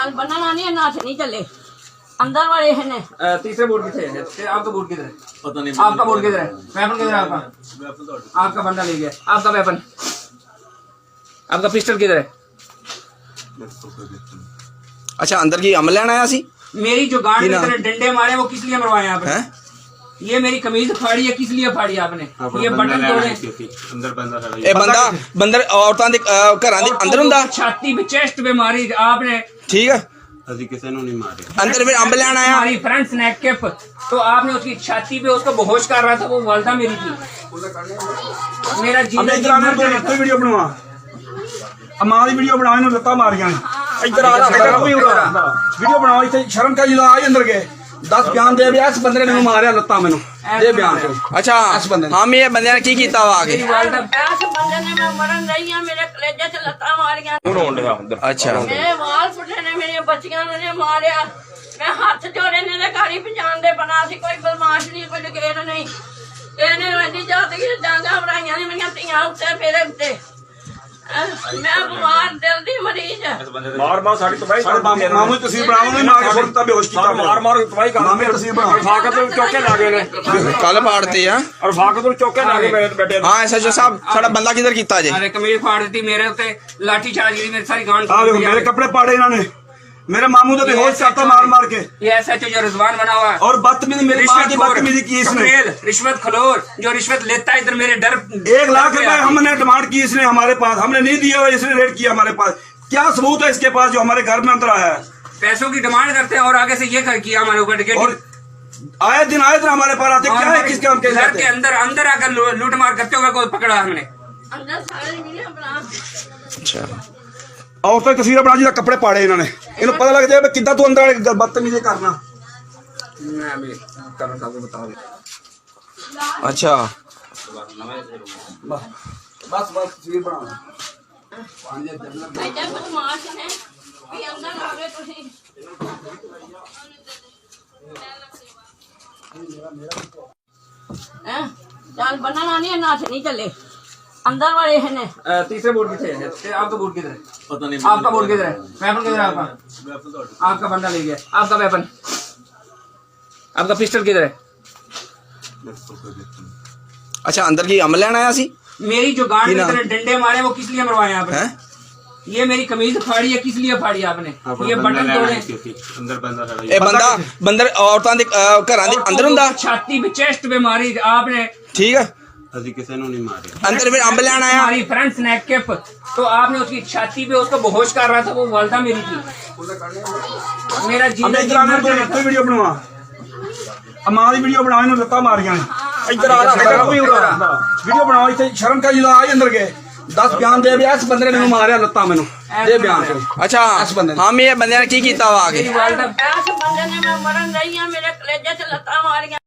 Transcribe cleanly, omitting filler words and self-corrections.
ਚੱਲ ਬੰਨਣਾ ਨਹੀਂ ਨਾਚ नहीं चले अंदर वाले हैं तीसरे बोर्ड किधर है? आपका बोर्ड किधर है? पता नहीं आपका बोर्ड किधर है? वेपन किधर है आपका? आपका बंदा ले गया। आपका वेपन, आपका पिस्टल किधर है? अच्छा अंदर की अमल लेना आया सी मेरी जो गांड में इतने डंडे मारे वो किस लिए मरवाए आपने? हैं? ये मेरी कमीज फाड़ी है, किस लिए फाड़ी आपने? ये बटन तोड़े। अंदर बंदा था ਇਹ ਬੰਦਾ ਬੰਦਰ ਔਰਤਾਂ ਦੇ ਘਰਾਂ ਦੇ ਅੰਦਰ ਹੁੰਦਾ छाती पे चेस्ट पे मारी आपने। ठीक है अभी किसी ने नहीं मारे अंदर फिर अंब लेना आया हमारी फ्रंट स्नैक कैप तो आपने उसकी छाती पे उसको बेहोश कर रहा था, वो वालदा मेरी थी। मेरा जीना इधर आने तो वीडियो बनवा मां दी वीडियो बना इन्होंने लत्ता मारियां इधर आ वीडियो बनाओ इथे शर्म का जिला आई अंदर गए 10 बयान दे इस बंदे ने मैनू मारिया लत्ता मैनू दे बयान अच्छा हम ये बंदे ने की कीता वा आगे ऐस बंदे ने मैं मरन रही हां मेरे कलेजे च लत्ता मारियां अच्छा मेरे वाल फुटे ने मेरी बच्चियां ने मारिया मैं हाथ जोड़े ने गाड़ी पहचान दे बना सी कोई बदमाश नहीं कोई लगेर नहीं ਇਹਨੇ ਐਡੀ ਜ਼ਿਆਦਾ ਡਾਂਗਾ ਬਣਾਈਆਂ ਨੇ ਮੇਰੀਆਂ ਧੀਆਂ ਉੱਤੇ ਫੇਰੇ ਉੱਤੇ मैं बीमार दिल दी मरीज मार मार साड़ी तबाही मामू तस्वीर बनाओ नहीं मार के सुरता बेहोश कीता मार मार तबाही कर मामे तस्वीर बना फाकत तो चौके लागे ने कल फाड़ते हैं और फाकत तो चौके लागे बैठे हां एसएचओ साहब साडा बंदा किधर कीता जे अरे कमीज फाड़ दी मेरे उत्ते लाठी चार्ज की मेरी सारी गांड आ देखो मेरे कपड़े पाड़े इन्होंने मेरे मामू तो बेहोश करता मार मार के ये एसएचओ जो रिजवान बना हुआ है और बदतमीजी मेरी मां की बदतमीजी की इसने रिश्वत खलोर जो रिश्वत लेता है इधर मेरे डर 1 लाख रुपए हमने डिमांड की इसने हमारे पास हमने नहीं दिया हुआ इसने रेड किया हमारे पास क्या सबूत है इसके पास जो हमारे घर में अंदर आया है पैसों की डिमांड करते हैं और आगे से ये कर किया हमारे ऊपर और आए दिन हमारे पास आते क्या है किसके हम घर के अंदर आकर लूट मार करते हुए कोई पकड़ा हमने अंदर सारे मिले बना अच्छा औरतों की तस्वीर बना जी कपड़े पाड़े इन्होंने इन्हें पता लग जाए किदा तू अंदर बदतमीजी करना मैं भी करना साहब को बता दे अच्छा बस तस्वीर बना ऐसे बदमाश ने भी अंदर आ गए तुसी हैं चल बनना नहीं नाच नहीं चले अंदर वाले हैं तीसरे बोर्ड किधर है? आपका बोर्ड किधर है? पता नहीं आपका बोर्ड किधर है? वेपन किधर है आपका? आपका बंदा ले गया। आपका वेपन, आपका पिस्टल किधर है? अच्छा अंदर की अमल लेना आया सी मेरी जो गांड में इतने डंडे मारे वो किस लिए मरवाए आपने? हैं? ये मेरी कमीज फाड़ी है, किस लिए फाड़ी आपने? ये बटन तोड़े। अंदर बंदा था ਇਹ ਬੰਦਾ ਬੰਦਰ ਔਰਤਾਂ ਦੇ ਘਰਾਂ ਦੇ ਅੰਦਰ ਹੁੰਦਾ छाती पे चेस्ट पे मारी आपने। ठीक है अभी किसी ने नहीं मारे अंदर फिर अंब लेना आया हमारी फ्रंट स्नैक कैप तो आपने उसकी छाती पे उसको बेहोश कर रहा था, वो वालदा मेरी थी। मेरा जीना इधर आने तो वीडियो बनवा मां दी वीडियो बना इन्होंने लत्ता मारियां इधर आ वीडियो बनाओ इथे शर्म का जिला आई अंदर गए 10 बयान दे इस बंदे ने मैनू मारिया लत्ता मैनू दे बयान अच्छा हम ये बंदे ने की कीता वा आगे ऐस बंदे ने मैं मरन रही हां मेरे कलेजे च लत्ता मारियां